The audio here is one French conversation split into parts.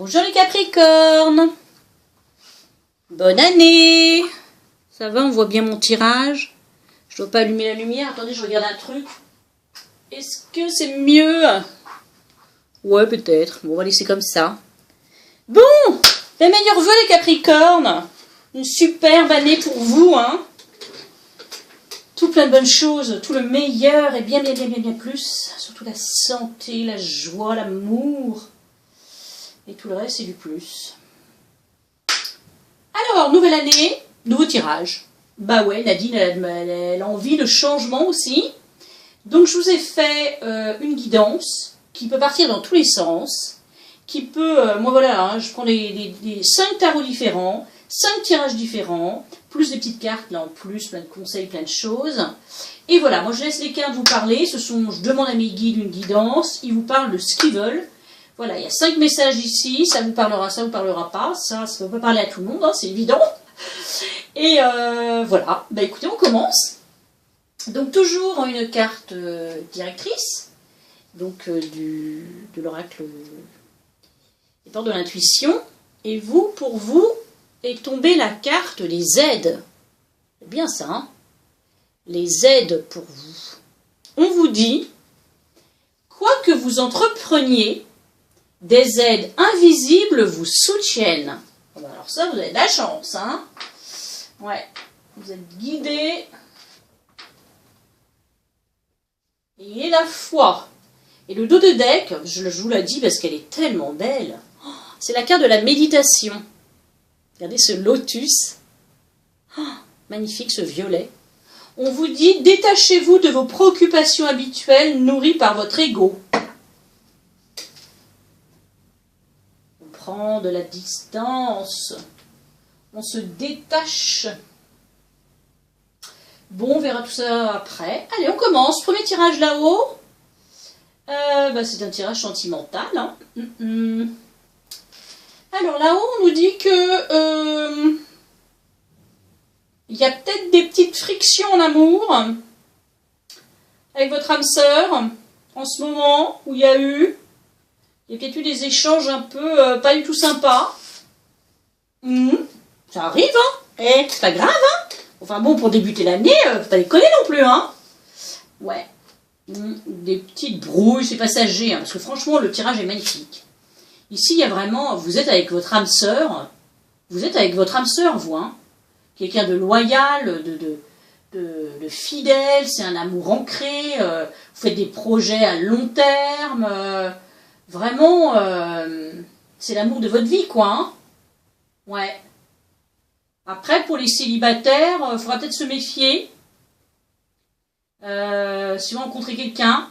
Bonjour les Capricornes. Bonne année. Ça va, on voit bien mon tirage. Je dois pas allumer la lumière. Attendez, je regarde un truc. Est-ce que c'est mieux? Ouais, peut-être. Bon, on va laisser comme ça. Bon, les meilleurs vœux les Capricornes. Une superbe année pour vous, hein. Tout plein de bonnes choses, tout le meilleur et bien plus. Surtout la santé, la joie, l'amour. Et tout le reste, c'est du plus. Alors, nouvelle année, nouveau tirage. Bah ouais, Nadine, elle a envie de changement aussi. Donc, je vous ai fait une guidance qui peut partir dans tous les sens. Qui peut, moi voilà, hein, je prends les 5 tarots différents, 5 tirages différents, plus des petites cartes là en plus, plein de conseils, plein de choses. Et voilà, moi je laisse les cartes vous parler. Je demande à mes guides une guidance, ils vous parlent de ce qu'ils veulent. Voilà, il y a 5 messages ici, ça vous parlera pas, ça peut pas parler à tout le monde, hein, c'est évident. Et voilà, bah écoutez, on commence. Donc toujours une carte directrice, donc de l'oracle des portes de l'intuition. Et vous, pour vous, est tombée la carte des aides. C'est bien ça, hein? Les aides pour vous. On vous dit, quoi que vous entrepreniez, des aides invisibles vous soutiennent. Alors ça, vous avez de la chance, hein? Ouais, vous êtes guidés. Ayez la foi. Et le dos de deck, je vous la dis parce qu'elle est tellement belle, c'est la carte de la méditation. Regardez ce lotus. Oh, magnifique ce violet. On vous dit, détachez-vous de vos préoccupations habituelles nourries par votre ego. On prend de la distance. On se détache. Bon, on verra tout ça après. Allez, on commence. Premier tirage là-haut. C'est un tirage sentimental. Hein. Alors là-haut, on nous dit que il y a peut-être des petites frictions en amour avec votre âme sœur en ce moment où il y a peut-être eu des échanges un peu pas du tout sympas. Ça arrive, hein. C'est pas grave, hein. Enfin bon, pour débuter l'année, faut pas déconner non plus, hein. Ouais. Des petites brouilles, c'est passager, hein, parce que franchement, le tirage est magnifique. Ici, il y a vraiment, vous êtes avec votre âme sœur, vous, hein. Quelqu'un de loyal, de fidèle, c'est un amour ancré, vous faites des projets à long terme, vraiment, c'est l'amour de votre vie, quoi, hein. Ouais. Après, pour les célibataires, il faudra peut-être se méfier. Si vous rencontrez quelqu'un,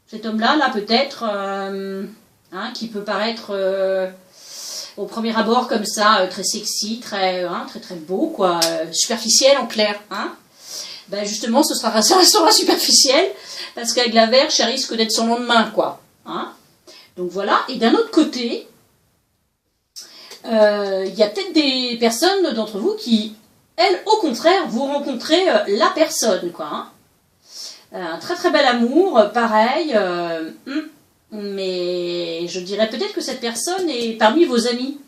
cet homme-là, là, peut-être, qui peut paraître au premier abord comme ça, très sexy, très beau, quoi, superficiel en clair, hein. Ben justement, ça restera superficiel, parce qu'avec l'averse, ça risque d'être son lendemain, quoi, hein. Donc voilà. Et d'un autre côté, il y a peut-être des personnes d'entre vous qui, elles, au contraire, vous rencontrez la personne, quoi, hein. Un très très bel amour, pareil, mais je dirais peut-être que cette personne est parmi vos amis.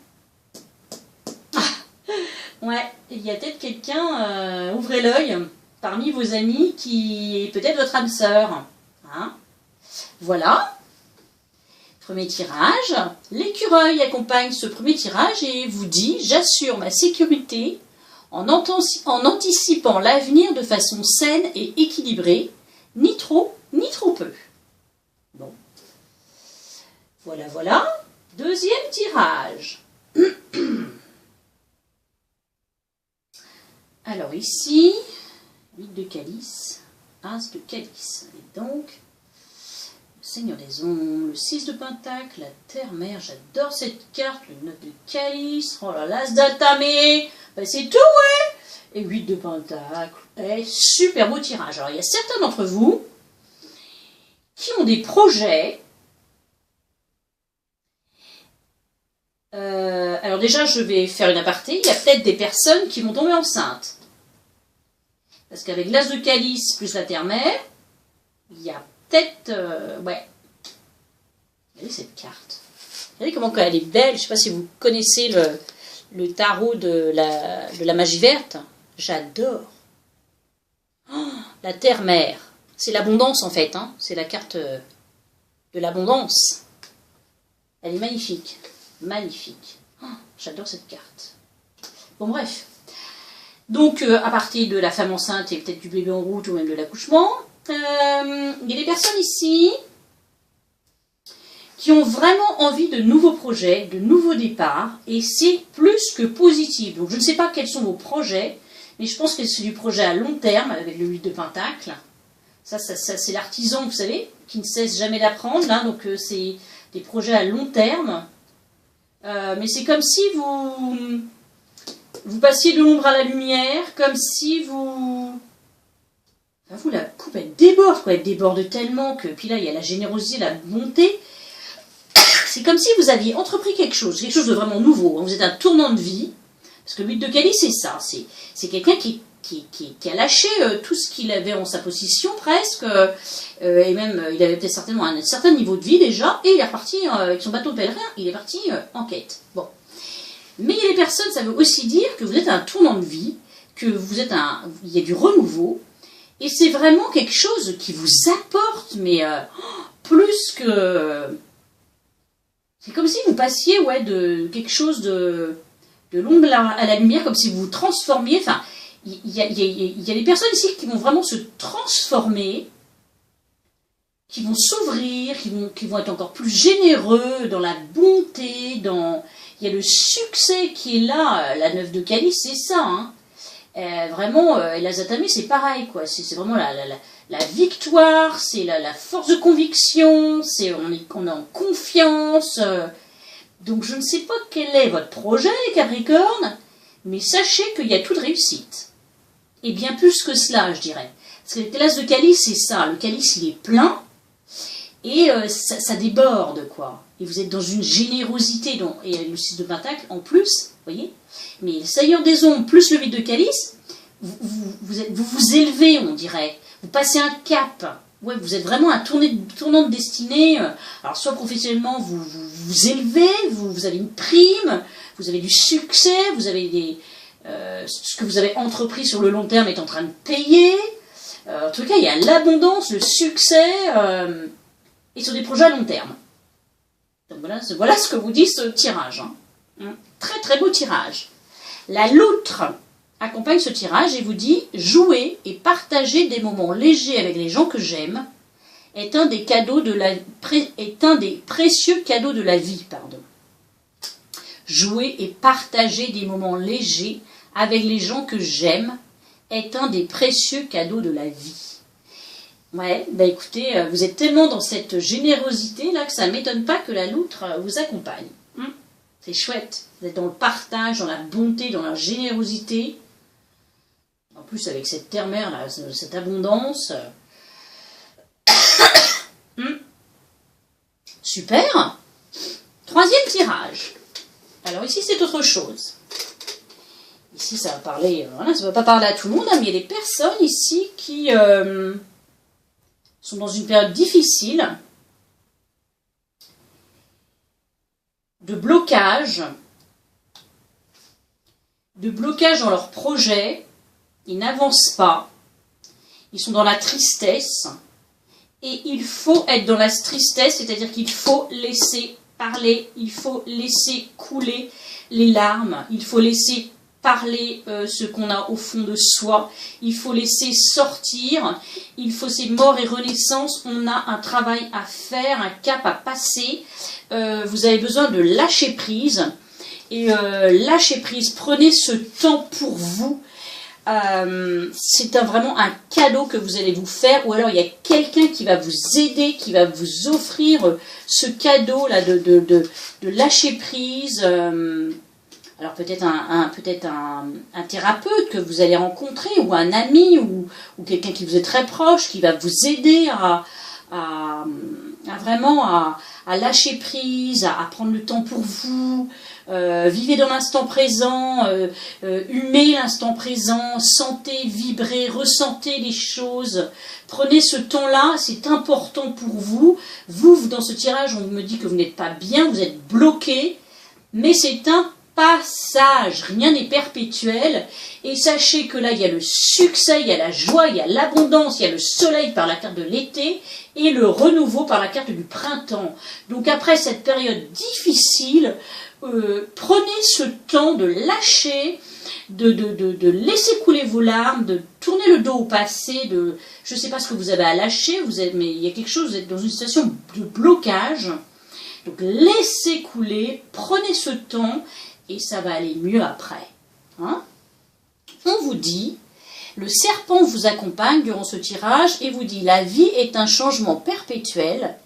Ouais, il y a peut-être quelqu'un, ouvrez l'œil, parmi vos amis qui est peut-être votre âme sœur, hein. Voilà. Premier tirage. L'écureuil accompagne ce premier tirage et vous dit, j'assure ma sécurité en anticipant l'avenir de façon saine et équilibrée, ni trop peu. Bon. Voilà. Deuxième tirage. Alors ici, 8 de calice, As de calice. Et donc, le Seigneur des ombres, le 6 de pentacle, la terre-mère, j'adore cette carte, le 9 de calice, oh là là, As d'atamé, ben c'est tout, ouais. Et 8 de pentacle, et super beau tirage. Alors il y a certains d'entre vous qui ont des projets. Alors déjà, je vais faire une aparté. Il y a peut-être des personnes qui vont tomber enceintes. Parce qu'avec l'As de calice plus la terre-mère, il y a peut-être... ouais. Regardez cette carte. savez comment elle est belle, je ne sais pas si vous connaissez le tarot de la magie verte. J'adore. Oh, la terre-mère. C'est l'abondance en fait, hein. C'est la carte de l'abondance. Elle est magnifique. Magnifique. Oh, j'adore cette carte. Bon bref. Donc à partir de la femme enceinte et peut-être du bébé en route ou même de l'accouchement, il y a des personnes ici qui ont vraiment envie de nouveaux projets, de nouveaux départs, et c'est plus que positif. Donc je ne sais pas quels sont vos projets, mais je pense que c'est du projet à long terme, avec le 8 de Pentacle. Ça c'est l'artisan, vous savez, qui ne cesse jamais d'apprendre, hein, donc c'est des projets à long terme. Mais c'est comme si vous passiez de l'ombre à la lumière, comme si vous... Enfin, vous, la coupe, elle déborde, quoi. Elle déborde tellement que... Puis là, il y a la générosité, la bonté. C'est comme si vous aviez entrepris quelque chose de vraiment nouveau. Vous êtes un tournant de vie. Parce que le 8 de calice, c'est ça. C'est quelqu'un qui a lâché tout ce qu'il avait en sa possession, presque. Et même, il avait peut-être certainement un certain niveau de vie déjà. Et il est reparti avec son bateau de pèlerin. Il est parti en quête. Bon. Mais il y a des personnes, ça veut aussi dire que vous êtes un tournant de vie, que vous êtes il y a du renouveau. Et c'est vraiment quelque chose qui vous apporte, mais plus que... C'est comme si vous passiez de quelque chose de l'ombre à la lumière, comme si vous vous transformiez. Enfin, il y a des personnes ici qui vont vraiment se transformer, qui vont s'ouvrir, qui vont être encore plus généreux dans la bonté, il y a le succès qui est là. La 9 de calice, c'est ça, hein. Vraiment, la Zatame, c'est pareil, quoi. C'est vraiment la victoire, c'est la force de conviction, on est en confiance. Donc je ne sais pas quel est votre projet, les Capricornes, mais sachez qu'il y a toute réussite. Et bien plus que cela, je dirais. Parce que l'as de calice, c'est ça. Le calice, il est plein, et ça déborde, quoi. Et vous êtes dans une générosité, et le 6 de Pentacle en plus, vous voyez. Mais le Seigneur des Ombres plus le 8 de calice, vous vous élevez, on dirait. Vous passez un cap. Ouais, vous êtes vraiment un tournant de destinée. Alors, soit professionnellement, vous élevez, vous avez une prime, vous avez du succès, vous avez ce que vous avez entrepris sur le long terme est en train de payer. En tout cas, il y a l'abondance, le succès, et sur des projets à long terme. Donc voilà ce que vous dit ce tirage. Hein. Très très beau tirage. La loutre accompagne ce tirage et vous dit « Jouer et partager des moments légers avec les gens que j'aime est un des précieux cadeaux de la vie. » Jouer et partager des moments légers avec les gens que j'aime est un des précieux cadeaux de la vie. Ouais, bah écoutez, vous êtes tellement dans cette générosité là que ça ne m'étonne pas que la loutre vous accompagne. C'est chouette. Vous êtes dans le partage, dans la bonté, dans la générosité. En plus, avec cette terre-mère, là, cette abondance. Super. Troisième tirage. Alors ici, c'est autre chose. Ici, ça va parler... Voilà, ça ne va pas parler à tout le monde, hein, mais il y a des personnes ici qui sont dans une période difficile de blocage dans leur projet. Ils n'avancent pas, ils sont dans la tristesse, et il faut être dans la tristesse, c'est-à-dire qu'il faut laisser parler, il faut laisser couler les larmes, il faut laisser parler ce qu'on a au fond de soi, il faut laisser sortir, il faut ces morts et renaissances, on a un travail à faire, un cap à passer, vous avez besoin de lâcher prise, et lâcher prise, prenez ce temps pour vous. C'est vraiment un cadeau que vous allez vous faire, ou alors il y a quelqu'un qui va vous aider, qui va vous offrir ce cadeau là de lâcher prise. Alors peut-être un thérapeute que vous allez rencontrer, ou un ami, ou quelqu'un qui vous est très proche, qui va vous aider à lâcher prise, à prendre le temps pour vous. Vivez dans l'instant présent, humez l'instant présent, sentez, vibrez, ressentez les choses, Prenez ce temps-là, c'est important pour vous. Vous, dans ce tirage, on me dit que vous n'êtes pas bien, vous êtes bloqué, mais c'est un passage, rien n'est perpétuel. Et sachez que là, il y a le succès, il y a la joie, il y a l'abondance, il y a le soleil par la carte de l'été et le renouveau par la carte du printemps. Donc après cette période difficile, prenez ce temps de lâcher, de laisser couler vos larmes, de tourner le dos au passé, je ne sais pas ce que vous avez à lâcher, mais il y a quelque chose, vous êtes dans une situation de blocage. Donc laissez couler, prenez ce temps et ça va aller mieux après. Hein? On vous dit, le serpent vous accompagne durant ce tirage et vous dit, la vie est un changement perpétuel.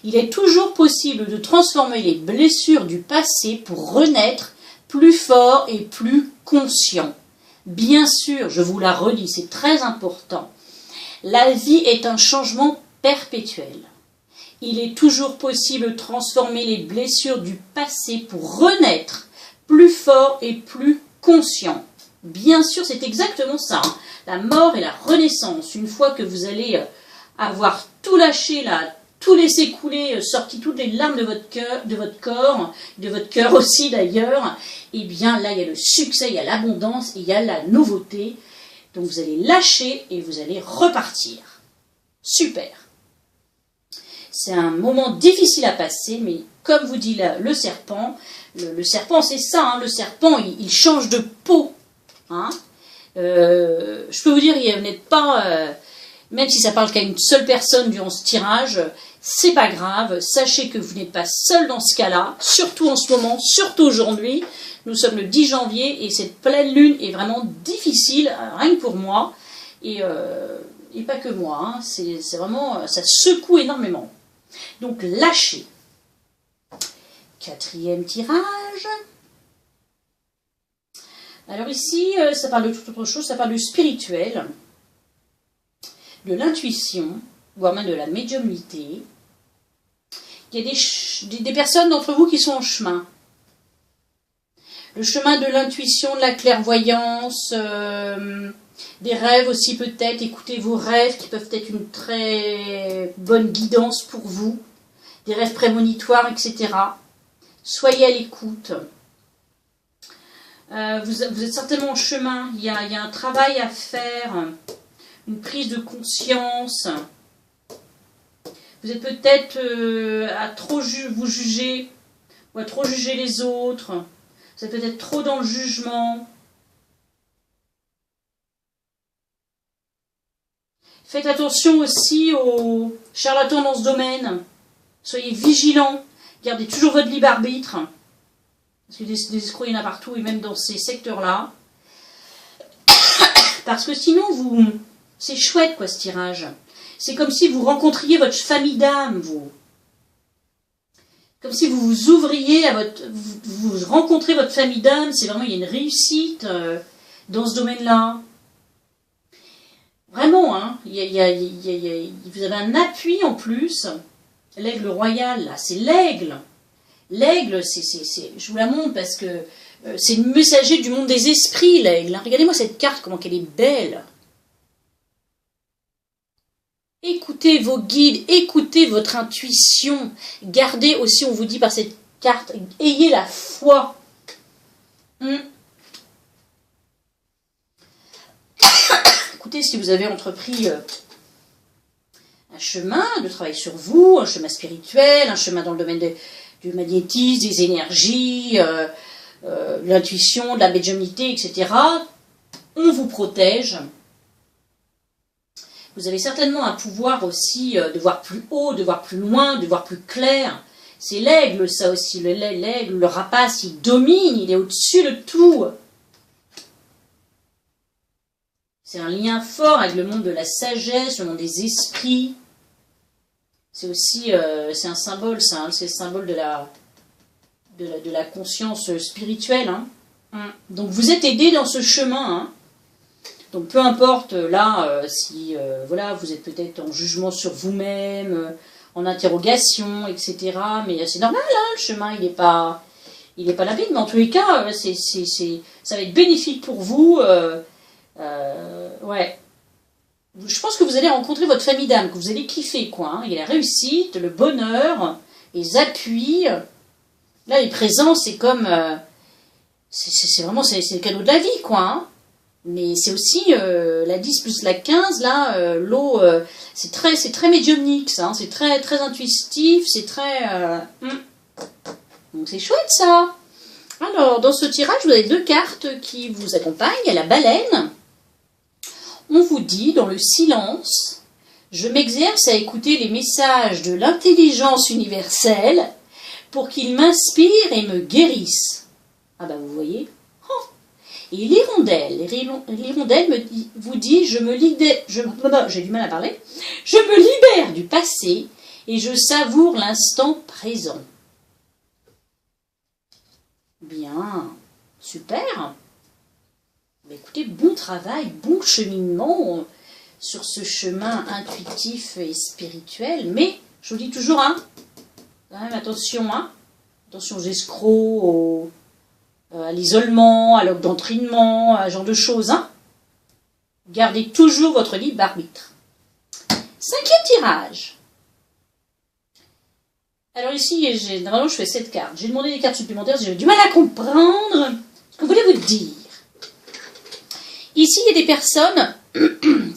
Il est toujours possible de transformer les blessures du passé pour renaître plus fort et plus conscient. Bien sûr, je vous la relis, c'est très important. La vie est un changement perpétuel. Il est toujours possible de transformer les blessures du passé pour renaître plus fort et plus conscient. Bien sûr, c'est exactement ça. Hein. La mort et la renaissance. Une fois que vous allez avoir tout lâché, là, tout laissé couler, sorti toutes les larmes de votre cœur, de votre cœur aussi d'ailleurs, et bien là, il y a le succès, il y a l'abondance, il y a la nouveauté. Donc vous allez lâcher et vous allez repartir. Super. C'est un moment difficile à passer, mais comme vous dit là, le serpent c'est ça, hein, le serpent il change de peau. Hein. Je peux vous dire, vous n'êtes pas, même si ça parle qu'à une seule personne durant ce tirage, c'est pas grave, sachez que vous n'êtes pas seul dans ce cas-là, surtout en ce moment, surtout aujourd'hui. Nous sommes le 10 janvier et cette pleine lune est vraiment difficile, rien que pour moi, et pas que moi, hein, c'est vraiment, ça secoue énormément. Donc lâchez. Quatrième tirage. Alors ici, ça parle de toute autre chose, ça parle du spirituel, de l'intuition, voire même de la médiumnité. Il y a des personnes d'entre vous qui sont en chemin. Le chemin de l'intuition, de la clairvoyance, des rêves aussi peut-être. Écoutez vos rêves qui peuvent être une très bonne guidance pour vous. Des rêves prémonitoires, etc. Soyez à l'écoute. Vous êtes certainement en chemin. Il y a un travail à faire, une prise de conscience. Vous êtes peut-être à trop vous juger ou à trop juger les autres. Vous êtes peut-être trop dans le jugement. Faites attention aussi aux charlatans dans ce domaine. Soyez vigilants. Gardez toujours votre libre arbitre. Parce que des escrocs, il y en a partout, et même dans ces secteurs-là. Parce que sinon, c'est chouette, quoi, ce tirage. C'est comme si vous rencontriez votre famille d'âme, vous. Comme si vous vous ouvriez à vous rencontrez votre famille d'âme. C'est vraiment, il y a une réussite dans ce domaine-là. Vraiment, hein. Vous avez un appui en plus. L'aigle royal, là, c'est l'aigle. L'aigle, je vous la montre parce que c'est le messager du monde des esprits, l'aigle. Regardez-moi cette carte, comment elle est belle. Écoutez vos guides, écoutez votre intuition. Gardez aussi, on vous dit par cette carte, ayez la foi. Écoutez, si vous avez entrepris un chemin de travail sur vous, un chemin spirituel, un chemin dans le domaine du magnétisme, des énergies, de l'intuition, de la médiumnité, etc., on vous protège. Vous avez certainement un pouvoir aussi de voir plus haut, de voir plus loin, de voir plus clair. C'est l'aigle, ça aussi. L'aigle, le rapace, il domine, il est au-dessus de tout. C'est un lien fort avec le monde de la sagesse, le monde des esprits. C'est aussi, c'est un symbole, ça, hein, c'est le symbole de la conscience spirituelle. Hein. Donc vous êtes aidé dans ce chemin. Hein. Donc peu importe là si voilà, vous êtes peut-être en jugement sur vous-même, en interrogation, etc. Mais c'est normal, hein, le chemin il n'est pas limpide, mais en tous les cas ça va être bénéfique pour vous. Ouais. je pense que vous allez rencontrer votre famille d'âme, que vous allez kiffer, quoi. Hein. Il y a la réussite, le bonheur, les appuis. Là, les présents, c'est comme... c'est vraiment c'est le cadeau de la vie, quoi. Hein. Mais c'est aussi la 10 plus la 15, là, l'eau, c'est très médiumnique, ça. Hein. C'est très intuitif, c'est très... Donc c'est chouette, ça. Alors, dans ce tirage, vous avez 2 cartes qui vous accompagnent. Il y a la baleine. On vous dit, dans le silence, je m'exerce à écouter les messages de l'intelligence universelle pour qu'ils m'inspirent et me guérissent. Ah bah vous voyez. Oh. Et l'hirondelle vous dit, j'ai du mal à parler, je me libère du passé et je savoure l'instant présent. Bien, super. Bah écoutez, bon travail, bon cheminement sur ce chemin intuitif et spirituel, mais je vous dis toujours, hein, quand même attention, hein, attention aux escrocs, à l'isolement, à l'endoctrinement, à ce genre de choses, hein. Gardez toujours votre libre arbitre. 5e tirage. Alors ici, normalement je fais 7 cartes. J'ai demandé des cartes supplémentaires, j'ai du mal à comprendre ce que voulez vous dire. Ici, il y a des personnes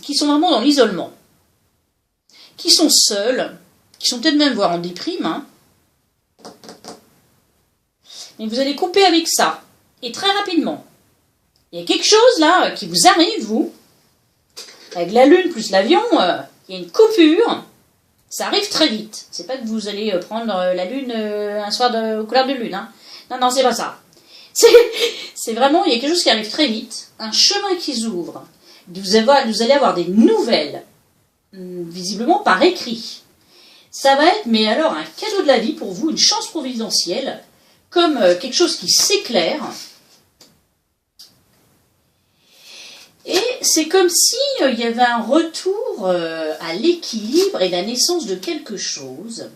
qui sont vraiment dans l'isolement, qui sont seules, qui sont peut-être même voire en déprime, hein. Mais vous allez couper avec ça, et très rapidement. Il y a quelque chose là qui vous arrive, vous, avec la lune plus l'avion, il y a une coupure, ça arrive très vite. C'est pas que vous allez prendre la lune un soir aux couleurs de lune, hein. Non, c'est pas ça. C'est vraiment, il y a quelque chose qui arrive très vite, un chemin qui s'ouvre. Vous allez avoir des nouvelles, visiblement par écrit. Ça va être, mais alors, un cadeau de la vie pour vous, une chance providentielle, comme quelque chose qui s'éclaire. Et c'est comme si il y avait un retour à l'équilibre et la naissance de quelque chose.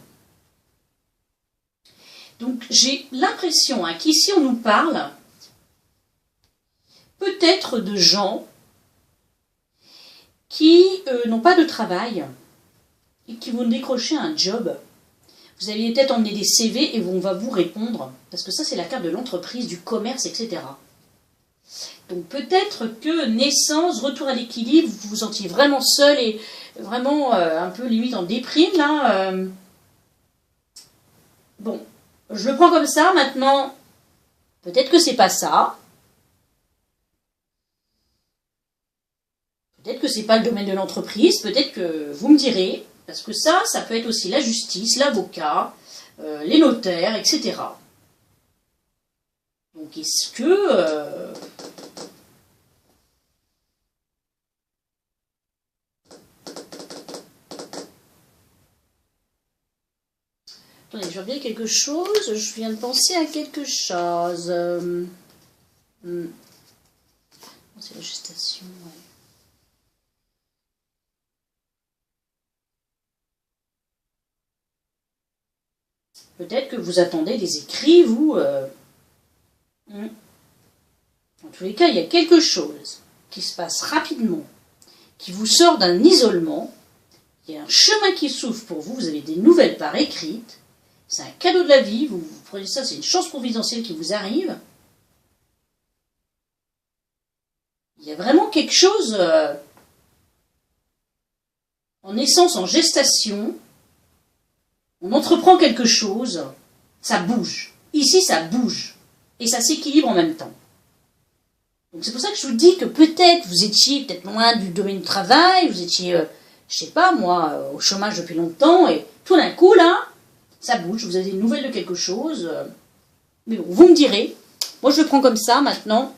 Donc j'ai l'impression qu'ici on nous parle peut-être de gens qui n'ont pas de travail et qui vont décrocher un job. Vous aviez peut-être emmené des CV et on va vous répondre, parce que ça c'est la carte de l'entreprise, du commerce, etc. Donc peut-être que naissance, retour à l'équilibre, vous vous sentiez vraiment seul et vraiment un peu limite en déprime là. Bon. Je le prends comme ça, maintenant, peut-être que c'est pas ça. Peut-être que c'est pas le domaine de l'entreprise, peut-être que vous me direz, parce que ça peut être aussi la justice, l'avocat, les notaires, etc. Donc est-ce que... Attendez, je reviens à quelque chose, je viens de penser à quelque chose. C'est la gestation, ouais. Peut-être que vous attendez des écrits, vous... En tous les cas, il y a quelque chose qui se passe rapidement, qui vous sort d'un isolement, il y a un chemin qui s'ouvre pour vous, vous avez des nouvelles par écrite, c'est un cadeau de la vie, vous prenez ça, c'est une chance providentielle qui vous arrive. Il y a vraiment quelque chose en naissance, en gestation, on entreprend quelque chose, ça bouge. Ici, ça bouge. Et ça s'équilibre en même temps. Donc c'est pour ça que je vous dis que peut-être vous étiez peut-être loin du domaine du travail, vous étiez, je sais pas moi, au chômage depuis longtemps, et tout d'un coup là, ça bouge, vous avez des nouvelles de quelque chose. Mais bon, vous me direz, moi je le prends comme ça maintenant,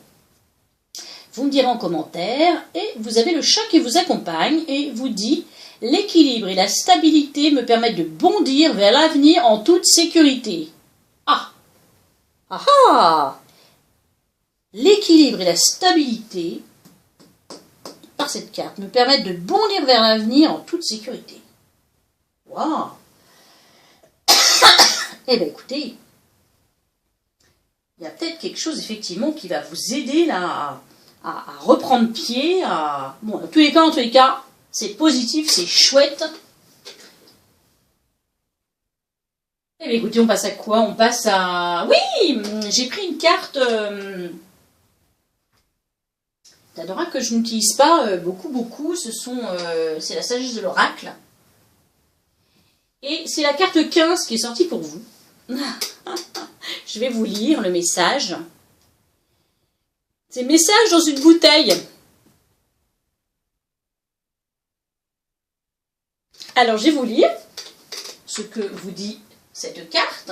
vous me direz en commentaire, et vous avez le chat qui vous accompagne et vous dit « L'équilibre et la stabilité me permettent de bondir vers l'avenir en toute sécurité. » Ah! Ah ah! L'équilibre et la stabilité, par cette carte, me permettent de bondir vers l'avenir en toute sécurité. Waouh! Eh bien écoutez, il y a peut-être quelque chose effectivement qui va vous aider là à reprendre pied. Bon, en tous les cas, c'est positif, c'est chouette. Eh bien, écoutez, on passe à quoi? On passe à... Oui, j'ai pris une carte d'Oracle que je n'utilise pas beaucoup. C'est la sagesse de l'oracle. Et c'est la carte 15 qui est sortie pour vous. Je vais vous lire le message. C'est message dans une bouteille. Alors, je vais vous lire ce que vous dit cette carte.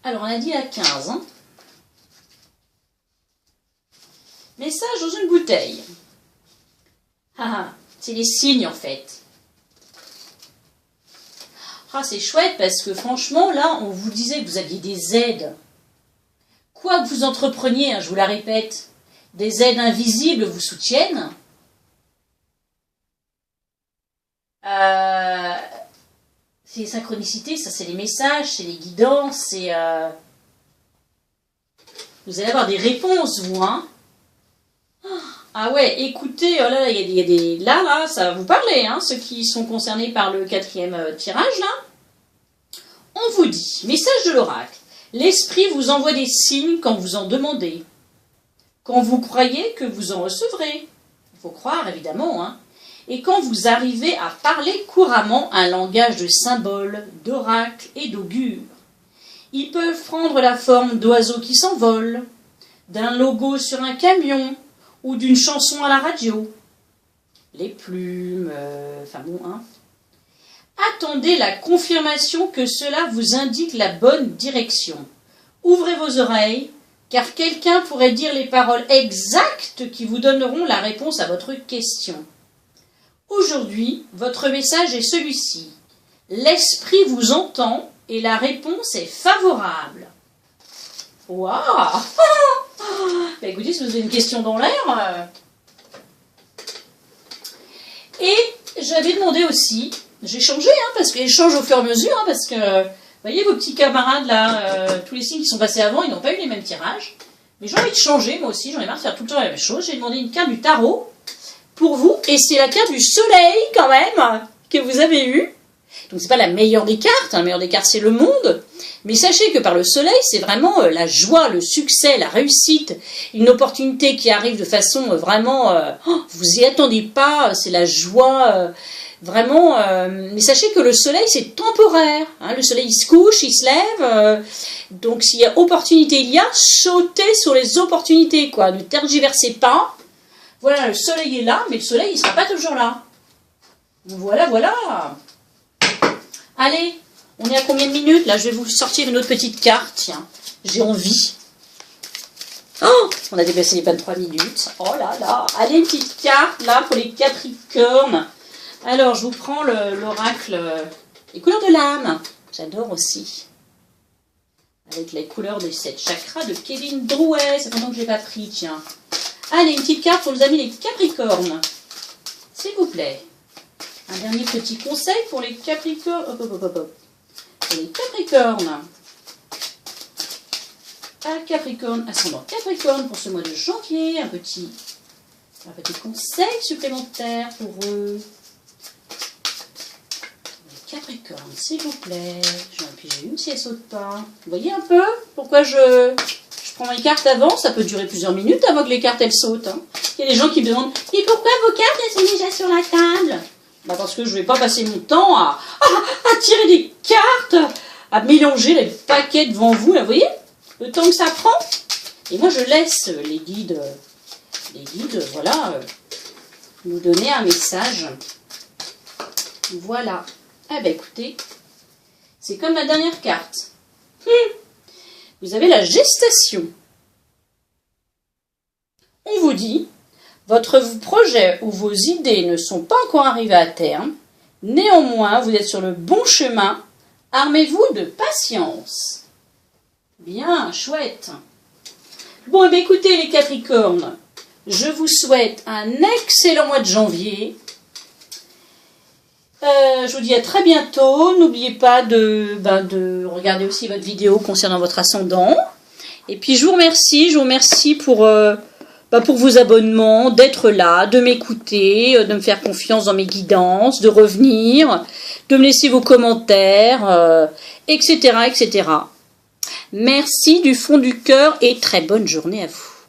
Alors, on a dit la 15. Hein. Message dans une bouteille. Ah, c'est les signes en fait. Ah, c'est chouette parce que franchement, là, on vous disait que vous aviez des aides. Quoi que vous entrepreniez, hein, je vous la répète, des aides invisibles vous soutiennent. C'est les synchronicités, ça c'est les messages, c'est les guidances, c'est... Vous allez avoir des réponses, vous, hein. Ah ouais, écoutez, oh là, il y a des... Là, ça va vous parler, hein, ceux qui sont concernés par le 4e tirage, là. On vous dit, message de l'oracle, l'esprit vous envoie des signes quand vous en demandez. Quand vous croyez que vous en recevrez. Il faut croire, évidemment, hein. Et quand vous arrivez à parler couramment un langage de symboles, d'oracles et d'augures. Ils peuvent prendre la forme d'oiseaux qui s'envolent, d'un logo sur un camion, ou d'une chanson à la radio. Les plumes, enfin bon, hein. Attendez la confirmation que cela vous indique la bonne direction. Ouvrez vos oreilles, car quelqu'un pourrait dire les paroles exactes qui vous donneront la réponse à votre question. Aujourd'hui, votre message est celui-ci. L'esprit vous entend et la réponse est favorable. Waouh! Bah écoutez, si vous avez une question dans l'air... Et j'avais demandé aussi, j'ai changé, hein, parce que je change au fur et à mesure, hein, parce que, vous voyez vos petits camarades là, tous les signes qui sont passés avant, ils n'ont pas eu les mêmes tirages. Mais j'ai envie de changer, moi aussi, j'en ai marre de faire tout le temps la même chose. J'ai demandé une carte du tarot pour vous, et c'est la carte du soleil quand même, que vous avez eue. Donc c'est pas la meilleure des cartes, hein, la meilleure des cartes c'est le monde. Mais sachez que par le soleil, c'est vraiment la joie, le succès, la réussite, une opportunité qui arrive de façon vraiment... vous y attendez pas, c'est la joie, vraiment... mais sachez que le soleil, c'est temporaire. Hein, le soleil, il se couche, il se lève. Donc s'il y a opportunité, il y a, sautez sur les opportunités, quoi. Ne tergiversez pas. Voilà, le soleil est là, mais le soleil, il ne sera pas toujours là. Voilà, voilà. Allez, on est à combien de minutes? Là, je vais vous sortir une autre petite carte. Tiens, j'ai envie. Oh, on a dépassé les 23 minutes. Oh là là. Allez, une petite carte, là, pour les Capricornes. Alors, je vous prends l'oracle, les couleurs de l'âme. J'adore aussi. Avec les couleurs des 7 chakras de Kevin Drouet. C'est pendant que je n'ai pas pris, tiens. Allez, une petite carte pour nos amis les Capricornes. S'il vous plaît. Un dernier petit conseil pour les Capricornes. Hop, hop, hop, hop, hop. Pour les Capricornes. Capricorne, ascendant Capricorne pour ce mois de janvier. Un petit conseil supplémentaire pour eux. Les Capricornes, s'il vous plaît. J'en ai pigé une si elle saute pas. Vous voyez un peu pourquoi je prends mes cartes avant? Ça peut durer plusieurs minutes avant que les cartes elles sautent. Hein. Il y a des gens qui me demandent « Et pourquoi vos cartes elles sont déjà sur la table ?» Bah parce que je ne vais pas passer mon temps à tirer des cartes, à mélanger les paquets devant vous, là, vous voyez, le temps que ça prend. Et moi, je laisse les guides, voilà, nous donner un message. Voilà. Ah ben écoutez, c'est comme la dernière carte. Vous avez la gestation. On vous dit... Votre projet ou vos idées ne sont pas encore arrivés à terme. Néanmoins, vous êtes sur le bon chemin. Armez-vous de patience. Bien, chouette. Bon, eh bien, écoutez les Capricornes, je vous souhaite un excellent mois de janvier. Je vous dis à très bientôt. N'oubliez pas de regarder aussi votre vidéo concernant votre ascendant. Et puis, je vous remercie pour pour vos abonnements, d'être là, de m'écouter, de me faire confiance dans mes guidances, de revenir, de me laisser vos commentaires, etc., etc. Merci du fond du cœur et très bonne journée à vous.